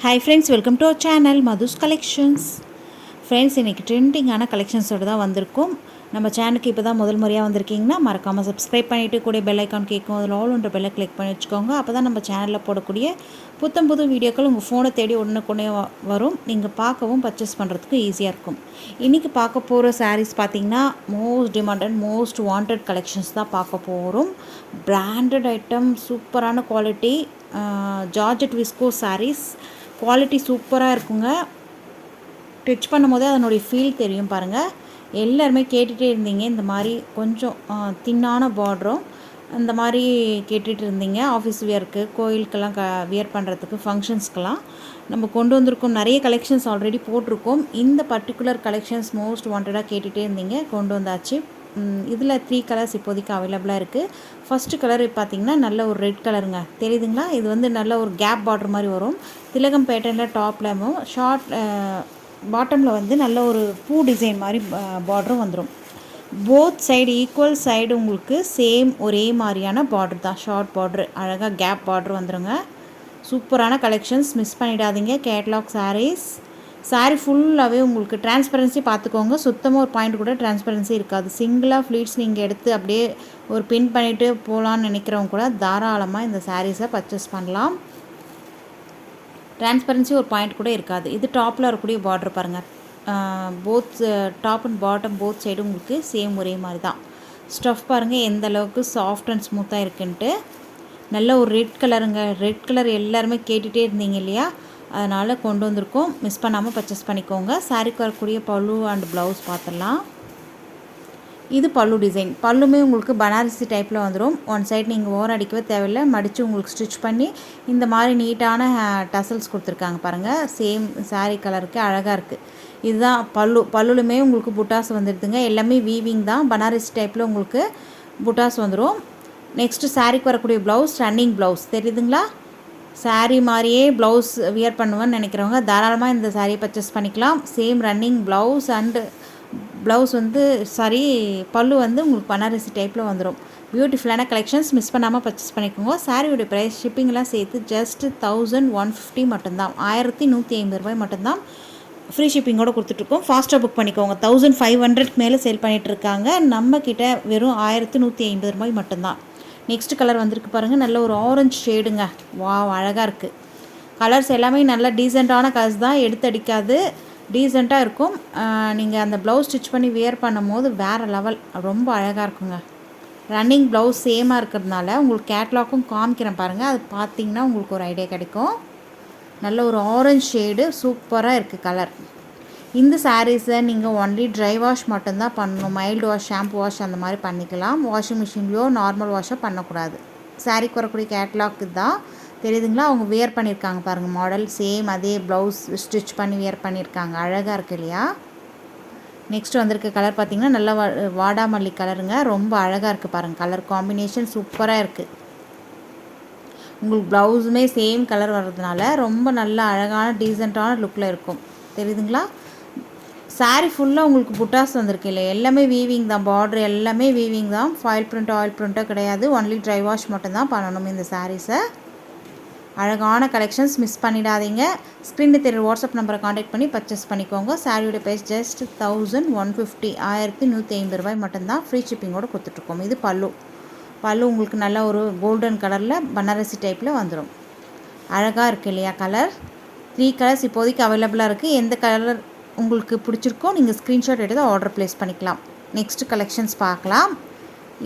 Hi friends, welcome to our channel Madhu's collections. Friends, இன்றைக்கி ட்ரெண்டிங்கான கலெக்ஷன்ஸோடு தான் வந்திருக்கும். நம்ம சேனலுக்கு இப்போ தான் முதல் முறையாக வந்திருக்கீங்கன்னா மறக்காமல் சப்ஸ்கிரைப் பண்ணிவிட்டு கூட பெல் ஐக்கான் கேட்கும், அதில் ஆல்ன்ற பெல்லை கிளிக் பண்ணி வச்சுக்கோங்க. அப்போ தான் நம்ம சேனலில் போடக்கூடிய புது வீடியோக்கள் உங்கள் ஃபோனை தேடி உடனுக்குடனே வரும். நீங்கள் பார்க்கவும் பர்ச்சேஸ் பண்ணுறதுக்கு ஈஸியாக இருக்கும். இன்றைக்கி பார்க்க போகிற சாரீஸ் பார்த்திங்கன்னா most demanded most wanted collections தான் பார்க்க போகிறோம். பிராண்டட் ஐட்டம், சூப்பரான quality, georgette visco sarees. Quality சூப்பராக இருக்குங்க. டச் பண்ணும் போதே அதனுடைய ஃபீல் தெரியும் பாருங்கள். எல்லாருமே கேட்டுகிட்டே இருந்தீங்க இந்த மாதிரி கொஞ்சம் தின்னான பார்டரும் இந்த மாதிரி கேட்டுகிட்டு இருந்தீங்க. ஆஃபீஸ் வியருக்கு, கோயிலுக்கெல்லாம் வியர் பண்ணுறதுக்கு, ஃபங்க்ஷன்ஸ்க்கெல்லாம் நம்ம கொண்டு வந்திருக்கோம். நிறைய கலெக்ஷன்ஸ் ஆல்ரெடி போட்டிருக்கோம். இந்த பர்டிகுலர் கலெக்ஷன்ஸ் மோஸ்ட் வாண்டடாக கேட்டுகிட்டே இருந்தீங்க, கொண்டு வந்தாச்சு. இதில் 3 கலர்ஸ் இப்போதைக்கு அவைலபிளாக இருக்குது. ஃபஸ்ட்டு கலர் பார்த்திங்கன்னா நல்ல ஒரு ரெட் கலருங்க, தெரியுதுங்களா? இது வந்து நல்ல ஒரு கேப் பார்டர் மாதிரி வரும். திலகம் பேட்டர்னில் டாப்லமும் ஷார்ட் பாட்டமில் வந்து நல்ல ஒரு பூ டிசைன் மாதிரி பார்டரும் வந்துடும். போத் சைடு ஈக்குவல் சைடு உங்களுக்கு சேம் ஒரே மாதிரியான பார்டர் தான். ஷார்ட் பார்டர், அழகாக கேப் பார்டர் வந்துடுங்க. சூப்பரான கலெக்ஷன்ஸ், மிஸ் பண்ணிடாதீங்க. கேட்லாக் சாரீஸ். சாரீ ஃபுல்லாகவே உங்களுக்கு டிரான்ஸ்பரன்சி பார்த்துக்கோங்க. சுத்தமாக ஒரு பாயிண்ட் கூட டிரான்ஸ்பரன்சி இருக்காது. சிங்கிளாக ஃப்ளீட்ஸ் நீங்கள் எடுத்து அப்படியே ஒரு பின் பண்ணிவிட்டு போகலான்னு நினைக்கிறவங்க கூட தாராளமாக இந்த சாரீஸை பர்ச்சேஸ் பண்ணலாம். டிரான்ஸ்பரன்சி ஒரு பாயிண்ட் கூட இருக்காது. இது டாப்பில் இருக்கக்கூடிய பார்டர் பாருங்கள். Both top and bottom both side உங்களுக்கு சேம் ஒரே மாதிரி தான். ஸ்டஃப் பாருங்கள் எந்த அளவுக்கு சாஃப்ட் அண்ட் ஸ்மூத்தாக இருக்குன்ட்டு. நல்ல ஒரு ரெட் கலருங்க. ரெட் கலர் எல்லாருமே கேட்டுகிட்டே இருந்தீங்க இல்லையா, அதனால் கொண்டு வந்திருக்கோம். மிஸ் பண்ணாமல் பர்ச்சேஸ் பண்ணிக்கோங்க. சாரீக்கு வரக்கூடிய பல்லு அண்ட் ப்ளவுஸ் பார்த்துடலாம். இது பல்லு டிசைன். பல்லுமே உங்களுக்கு பனாரசி டைப்பில் வந்துடும். ஒன் சைட் நீங்கள் ஓரம் அடிக்கவே தேவையில்லை, மடித்து உங்களுக்கு ஸ்டிச் பண்ணி இந்த மாதிரி நீட்டான டசல்ஸ் கொடுத்துருக்காங்க பாருங்கள். சேம் சாரீ கலருக்கு அழகாக இருக்குது. இதுதான் பல்லு. பல்லுலுமே உங்களுக்கு புட்டாஸ் வந்துடுதுங்க. எல்லாமே வீவிங் தான். பனாரசி டைப்பில் உங்களுக்கு புட்டாஸ் வந்துடும். நெக்ஸ்ட்டு சாரீக்கு வரக்கூடிய ப்ளவுஸ் ரன்னிங் ப்ளவுஸ், தெரியுதுங்களா? சாரீ மாதிரியே ப்ளவுஸ் வியர் பண்ணுவேன்னு நினைக்கிறவங்க தாராளமாக இந்த சாரியை பர்ச்சேஸ் பண்ணிக்கலாம். Same running blouse and blouse வந்து பல்லு வந்து உங்களுக்கு பனாரசி டைப்பில் வந்துடும். பியூட்டிஃபுல்லான கலெக்ஷன்ஸ், மிஸ் பண்ணாமல் பர்ச்சேஸ் பண்ணிக்கோங்க. சாரியோடைய ப்ரைஸ் ஷிப்பிங்லாம் சேர்த்து ஜஸ்ட் 1150 மட்டும்தான். 1150 ரூபாய் மட்டும்தான். ஃப்ரீ ஷிப்பிங்கோடு கொடுத்துட்ருக்கோம். ஃபாஸ்ட்டாக புக் பண்ணிக்கோங்க. 1500 மேலே சேல் பண்ணிகிட்ருக்காங்க. நம்மக்கிட்ட வெறும் 1150 ரூபாய் மட்டும்தான். நெக்ஸ்ட் கலர் வந்திருக்கு பாருங்கள். நல்ல ஒரு ஆரஞ்சு ஷேடுங்க. வா, அழகாக இருக்குது. கலர்ஸ் எல்லாமே நல்ல டீசெண்டான கலர்ஸ் தான், எடுத்தடிக்காது, டீசெண்டாக இருக்கும். நீங்கள் அந்த ப்ளவுஸ் ஸ்டிச் பண்ணி வியர் பண்ணும் போது வேறு லெவல், ரொம்ப அழகாக இருக்குங்க. ரன்னிங் ப்ளவுஸ் சேமாக இருக்கிறதுனால உங்களுக்கு கேட்லாக்கும் காமிக்கிறேன் பாருங்கள். அது பார்த்திங்கன்னா உங்களுக்கு ஒரு ஐடியா கிடைக்கும். நல்ல ஒரு ஆரஞ்சு ஷேடு, சூப்பராக இருக்குது கலர். இந்த சாரீஸை நீங்கள் ஒன்லி ட்ரை வாஷ் மட்டும்தான் பண்ணணும். மைல்டு வாஷ், ஷாம்பு வாஷ் அந்த மாதிரி பண்ணிக்கலாம். வாஷிங் மிஷின்லையோ நார்மல் வாஷோ பண்ணக்கூடாது. சாரீக்கு வரக்கூடிய கேட்லாக் தான், தெரியுதுங்களா? அவங்க வியர் பண்ணியிருக்காங்க பாருங்கள். மாடல் சேம் அதே ப்ளவுஸ் ஸ்டிச் பண்ணி வியர் பண்ணியிருக்காங்க. அழகாக இருக்குது இல்லையா? நெக்ஸ்ட் வந்திருக்க கலர் பார்த்திங்கன்னா நல்ல வாடாமல்லி கலருங்க. ரொம்ப அழகாக இருக்குது பாருங்கள். கலர் காம்பினேஷன் சூப்பராக இருக்குது. உங்களுக்கு ப்ளவுஸுமே சேம் கலர் வர்றதுனால ரொம்ப நல்ல அழகான டீசெண்டான லுக்கில் இருக்கும். தெரியுதுங்களா? சாரீ ஃபுல்லாக உங்களுக்கு புட்டாஸ் வந்திருக்கு இல்லை, எல்லாமே வீவிங் தான். பார்டர் எல்லாமே வீவிங் தான். ஃபாயில் பிரிண்ட், ஆயில் பிரிண்ட்டோ கிடையாது. ஒன்லி ட்ரை வாஷ் மட்டும்தான் பண்ணணும் இந்த சாரீஸை. அழகான கலெக்ஷன்ஸ், மிஸ் பண்ணிடாதீங்க. ஸ்க்ரீனில் தெரியுற வாட்ஸ்அப் நம்பரை காண்டாக்ட் பண்ணி பர்ச்சேஸ் பண்ணிக்கோங்க. சாரியோட ப்ரைஸ் ஜஸ்ட் 1150, 1150 ரூபாய் மட்டும்தான். ஃப்ரீ ஷிப்பிங்கோடு கொடுத்துட்ருக்கோம். இது பல்லு. பல்லு உங்களுக்கு நல்ல ஒரு கோல்டன் கலரில் பனாரசி டைப்பில் வந்துடும். அழகாக இருக்குது இல்லையா கலர்? 3 கலர்ஸ் இப்போதைக்கு அவைலபிளாக இருக்குது. எந்த கலர் உங்களுக்கு பிடிச்சிருக்கோ நீங்கள் ஸ்க்ரீன்ஷாட் எடுத்து ஆர்டர் ப்ளேஸ் பண்ணிக்கலாம். நெக்ஸ்ட் கலெக்ஷன்ஸ் பார்க்கலாம்.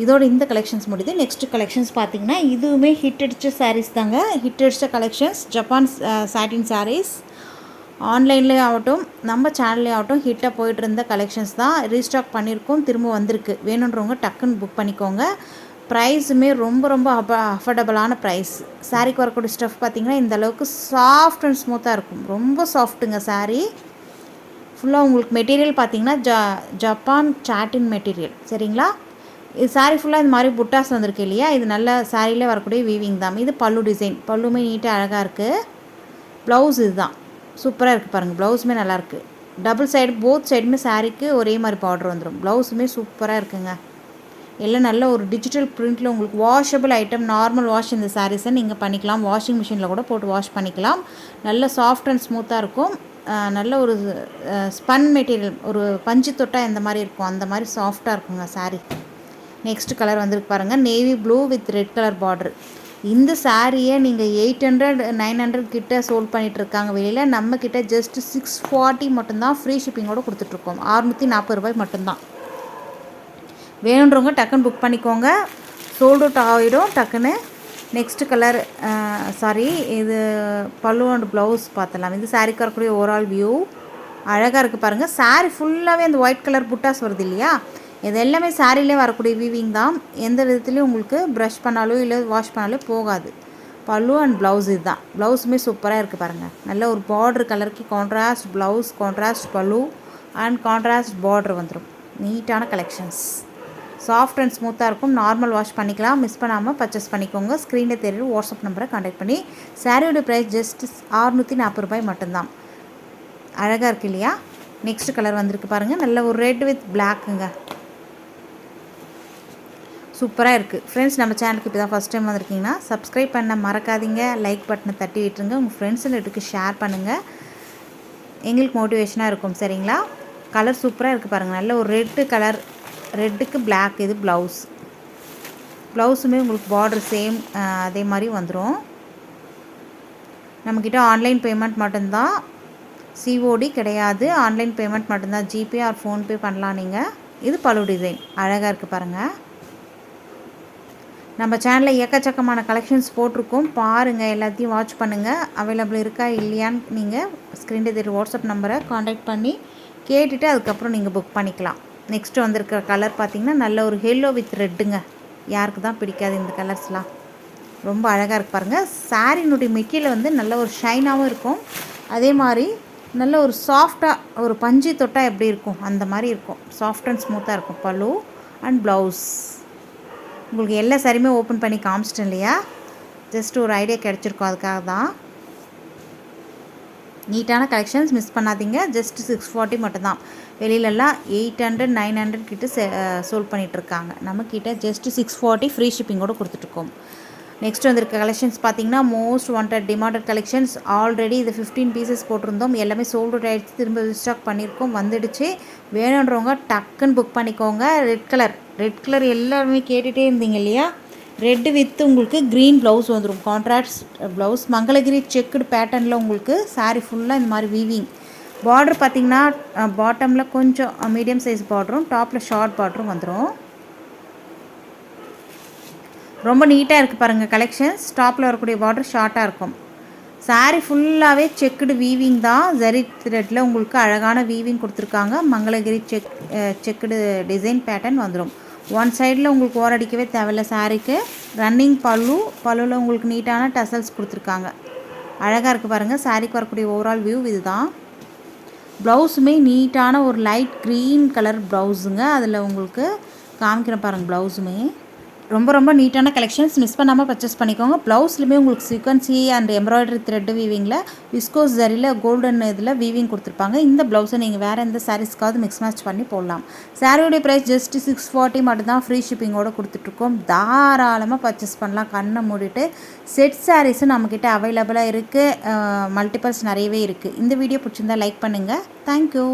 இதோட இந்த கலெக்ஷன்ஸ் முடியுது. நெக்ஸ்ட் கலெக்ஷன்ஸ் பார்த்திங்கன்னா இதுவுமே ஹிட் அடித்த சாரீஸ் தாங்க. ஹிட் அடித்த கலெக்ஷன்ஸ் ஜப்பான் சாட்டின் சாரீஸ். ஆன்லைன்லேயே ஆகட்டும் நம்ம சேனல்லே ஆகட்டும் ஹிட்டாக போயிட்டு இருந்த கலெக்ஷன்ஸ் தான். ரீஸ்டாக் பண்ணியிருக்கோம், திரும்ப வந்திருக்கு. வேணுன்றவங்க டக்குன்னு புக் பண்ணிக்கோங்க. ப்ரைஸுமே ரொம்ப அஃபோர்டபுளான ப்ரைஸ். சாரீக்கு வரக்கூடிய ஸ்டஃப் பார்த்திங்கன்னா இந்த அளவுக்கு சாஃப்ட் அண்ட் ஸ்மூத்தாக இருக்கும். ரொம்ப சாஃப்ட்டுங்க சாரீ ஃபுல்லாக. உங்களுக்கு மெட்டீரியல் பார்த்திங்கன்னா ஜப்பான் சாட்டின் மெட்டீரியல், சரிங்களா? இது சாரீ ஃபுல்லாக இந்த மாதிரி புட்டாஸ் வந்திருக்கு இல்லையா, இது நல்ல சாரியில் வரக்கூடிய வீவிங் தான். இது பல்லு டிசைன். பல்லுமே நீட்டாக அழகாக இருக்குது. ப்ளவுஸ் இதுதான், சூப்பராக இருக்குது பாருங்கள். ப்ளவுஸுமே நல்லாயிருக்கு. டபுள் சைடு போத் சைடுமே சாரீக்கு ஒரே மாதிரி பார்டர் வந்துடும். ப்ளவுஸுமே சூப்பராக இருக்குங்க. எல்லாம் நல்ல ஒரு டிஜிட்டல் பிரிண்டில் உங்களுக்கு வாஷபிள் ஐட்டம், நார்மல் வாஷ் இந்த சாரீஸை நீங்கள் பண்ணிக்கலாம். வாஷிங் மிஷினில் கூட போட்டு வாஷ் பண்ணிக்கலாம். நல்ல சாஃப்ட் அண்ட் ஸ்மூத்தாக இருக்கும். நல்ல ஒரு ஸ்பன் மெட்டீரியல், ஒரு பஞ்சு தொட்டால் எந்த மாதிரி இருக்கும் அந்த மாதிரி சாஃப்டாக இருக்குங்க சாரீ. நெக்ஸ்ட் கலர் வந்துருக்கு பாருங்கள், navy blue with red colour border. இந்த சாரியை நீங்கள் 800-900 கிட்ட சோல்ட் பண்ணிகிட்ருக்காங்க வெளியில். நம்மக்கிட்ட ஜஸ்ட் 640 மட்டும்தான், ஃப்ரீ ஷிப்பிங்கோடு கொடுத்துட்ருக்கோம். 640 ரூபாய் மட்டும்தான். வேணுன்றவங்க டக்குன்னு புக் பண்ணிக்கோங்க, சோல்ட் அவுட் ஆகிடும் டக்குன்னு. நெக்ஸ்ட்டு கலர் இது பல்லு அண்ட் ப்ளவுஸ் பார்த்தலாம். இது சாரீக்கு வரக்கூடிய ஓவரால் வியூ அழகாக இருக்குது பாருங்கள். சாரீ ஃபுல்லாகவே அந்த ஒயிட் கலர் புட்டாஸ் வருது இல்லையா, இது எல்லாமே சாரிலே வரக்கூடிய வீவிங் தான். எந்த விதத்துலேயும் உங்களுக்கு ப்ரஷ் பண்ணாலோ இல்லை வாஷ் பண்ணாலோ போகாது. பல்லு அண்ட் ப்ளவுஸ் இதுதான். ப்ளவுஸுமே சூப்பராக இருக்குது பாருங்கள். நல்ல ஒரு பார்டர் கலருக்கு கான்ட்ராஸ்ட் ப்ளவுஸ், கான்ட்ராஸ்ட் பல்லு அண்ட் கான்ட்ராஸ்ட் பார்டர் வந்துடும். நீட்டான கலெக்ஷன்ஸ், சாஃப்ட் அண்ட் ஸ்மூத்தாக இருக்கும். நார்மல் வாஷ் பண்ணிக்கலாம். மிஸ் பண்ணாமல் பர்ச்சேஸ் பண்ணிக்கோங்க. ஸ்க்ரீனில் தெரியும் வாட்ஸ்அப் நம்பரை கான்டாக்ட் பண்ணி. சாரியோட ப்ரைஸ் ஜஸ்ட் 640 ரூபாய் மட்டும்தான். அழகாக இருக்குது இல்லையா. நெக்ஸ்ட் கலர் வந்திருக்கு பாருங்கள், நல்ல ஒரு ரெட் வித் பிளாக்குங்க, சூப்பராக இருக்குது. ஃப்ரெண்ட்ஸ், நம்ம சேனலுக்கு இப்போ தான் ஃபஸ்ட் டைம் வந்திருக்கீங்கன்னா சப்ஸ்கிரைப் பண்ண மறக்காதீங்க. லைக் பட்டனை தட்டி விட்டுருங்க. உங்கள் ஃப்ரெண்ட்ஸ் எல்லாத்துக்கு ஷேர் பண்ணுங்கள், எங்களுக்கு மோட்டிவேஷனாக இருக்கும். சரிங்களா. கலர் சூப்பராக இருக்குது பாருங்கள். நல்ல ஒரு ரெட்டு கலர், ரெட்டுக்கு பிளாக். இது ப்ளவுஸுமே உங்களுக்கு பார்டர் சேம் அதே மாதிரி வந்துடும். நம்மக்கிட்ட ஆன்லைன் பேமெண்ட் மட்டும்தான், சிஓடி கிடையாது. ஆன்லைன் பேமெண்ட் மட்டும்தான். ஜிபே ஆர் ஃபோன்பே பண்ணலாம் நீங்கள். இது பல்லு டிசைன் அழகாக இருக்குது பாருங்கள். நம்ம சேனலில் எக்கச்சக்கமான கலெக்ஷன்ஸ் போட்டிருக்கோம், பாருங்கள், எல்லாத்தையும் வாட்ச் பண்ணுங்கள். அவைலபிள் இருக்கா இல்லையான்னு நீங்கள் ஸ்க்ரீனில் தெரியும் வாட்ஸ்அப் நம்பரை கான்டாக்ட் பண்ணி கேட்டுட்டு அதுக்கப்புறம் நீங்கள் புக் பண்ணிக்கலாம். நெக்ஸ்ட்டு வந்திருக்கிற கலர் பார்த்திங்கன்னா நல்ல ஒரு ஹெல்லோ வித் ரெட்டுங்க. யாருக்கு தான் பிடிக்காது இந்த கலர்ஸ்லாம். ரொம்ப அழகாக இருக்குது பாருங்கள். சாரினுடைய மெட்டீரியல் வந்து நல்ல ஒரு ஷைனாகவும் இருக்கும், அதே மாதிரி நல்ல ஒரு சாஃப்டாக, ஒரு பஞ்சு தொட்டால் எப்படி இருக்கும் அந்த மாதிரி இருக்கும். சாஃப்ட் அண்ட் ஸ்மூத்தாக இருக்கும். பல்லு அண்ட் ப்ளவுஸ். உங்களுக்கு எல்லா சாரியுமே ஓப்பன் பண்ணி காமிச்சிட்டேன் இல்லையா, ஜஸ்ட் ஒரு ஐடியா கிடச்சிருக்கும், அதுக்காக தான். நீட்டான கலெக்ஷன்ஸ், மிஸ் பண்ணாதீங்க. ஜஸ்ட் 640 மட்டும்தான். வெளியிலலாம் 800-900 கிட்ட சோல்ட் பண்ணிகிட்ருக்காங்க. நம்மக்கிட்ட ஜஸ்ட் 640 ஃப்ரீ ஷிப்பிங்கோடு கொடுத்துட்ருக்கோம். நெக்ஸ்ட் வந்திருக்க கலெக்ஷன்ஸ் பார்த்திங்கன்னா most wanted demanded collections. Already இது 15 பீசஸ் போட்டிருந்தோம், எல்லாமே சோல்ட் அவுட் ஆகிடுச்சு. திரும்ப ரீஸ்டாக் பண்ணியிருக்கோம், வந்துடுச்சு. வேணுன்றவங்க டக்குன்னு புக் பண்ணிக்கோங்க. ரெட் கலர் எல்லாருமே கேட்டுகிட்டே இருந்தீங்க இல்லையா. ரெட்டு வித் உங்களுக்கு க்ரீன் ப்ளவுஸ் வந்துடும், கான்ட்ராஸ்ட் ப்ளவுஸ். மங்களகிரி செக்குடு பேட்டர்னில் உங்களுக்கு சாரீ ஃபுல்லாக இந்த மாதிரி வீவிங். பார்டர் பார்த்திங்கன்னா பாட்டமில் கொஞ்சம் மீடியம் சைஸ் பார்டரும், டாப்பில் ஷார்ட் பார்டரும் வந்துடும். ரொம்ப நீட்டாக இருக்குது பாருங்கள் கலெக்ஷன்ஸ். டாப்பில் வரக்கூடிய பார்டர் ஷார்ட்டாக இருக்கும். சாரீ ஃபுல்லாகவே செக்குடு வீவிங் தான். ஜரி த்ரெட்டில் உங்களுக்கு அழகான வீவிங் கொடுத்துருக்காங்க. மங்களகிரி செக்குடு டிசைன் பேட்டர்ன் வந்துடும். ஒன் சைடில் உங்களுக்கு ஓரடிக்கவே தேவையில்ல. சாரீக்கு ரன்னிங் பல்லுவில் உங்களுக்கு நீட்டான டசல்ஸ் கொடுத்துருக்காங்க. அழகாக இருக்குது பாருங்கள். சாரீக்கு வரக்கூடிய ஓவரால் வியூ இது தான். ப்ளவுஸுமே நீட்டான ஒரு லைட் க்ரீன் கலர் ப்ளவுஸுங்க. அதில் உங்களுக்கு காமிக்கிறேன் பாருங்கள். ப்ளவுஸுமே ரொம்ப நீட்டான கலெக்ஷன்ஸ், மிஸ் பண்ணாமல் பர்ச்சேஸ் பண்ணிக்கோங்க. ப்ளவுஸ்லையுமே உங்களுக்கு சீக்வன்சி அண்ட் எம்ப்ராய்டரி த்ரெட் வீவிங்கில் விஸ்கோஸ் ஜரியில் கோல்டன் இதில் வீவிங் கொடுத்துருப்பாங்க. இந்த ப்ளவுஸை நீங்கள் வேறு எந்த சாரீஸ்க்காவது மிக்ஸ் மேட்ச் பண்ணி போடலாம். சாரியோடைய ப்ரைஸ் ஜஸ்ட் 640 மட்டும்தான், ஃப்ரீ ஷிப்பிங்கோடு கொடுத்துட்ருக்கோம். தாராளமாக பர்ச்சேஸ் பண்ணலாம், கண்ணை மூடிட்டு. செட் சாரீஸும் நம்மக்கிட்ட அவைலபிளாக இருக்குது, மல்டிபிள்ஸ் நிறையவே இருக்குது. இந்த வீடியோ பிடிச்சிருந்தா லைக் பண்ணுங்கள். தேங்க்யூ.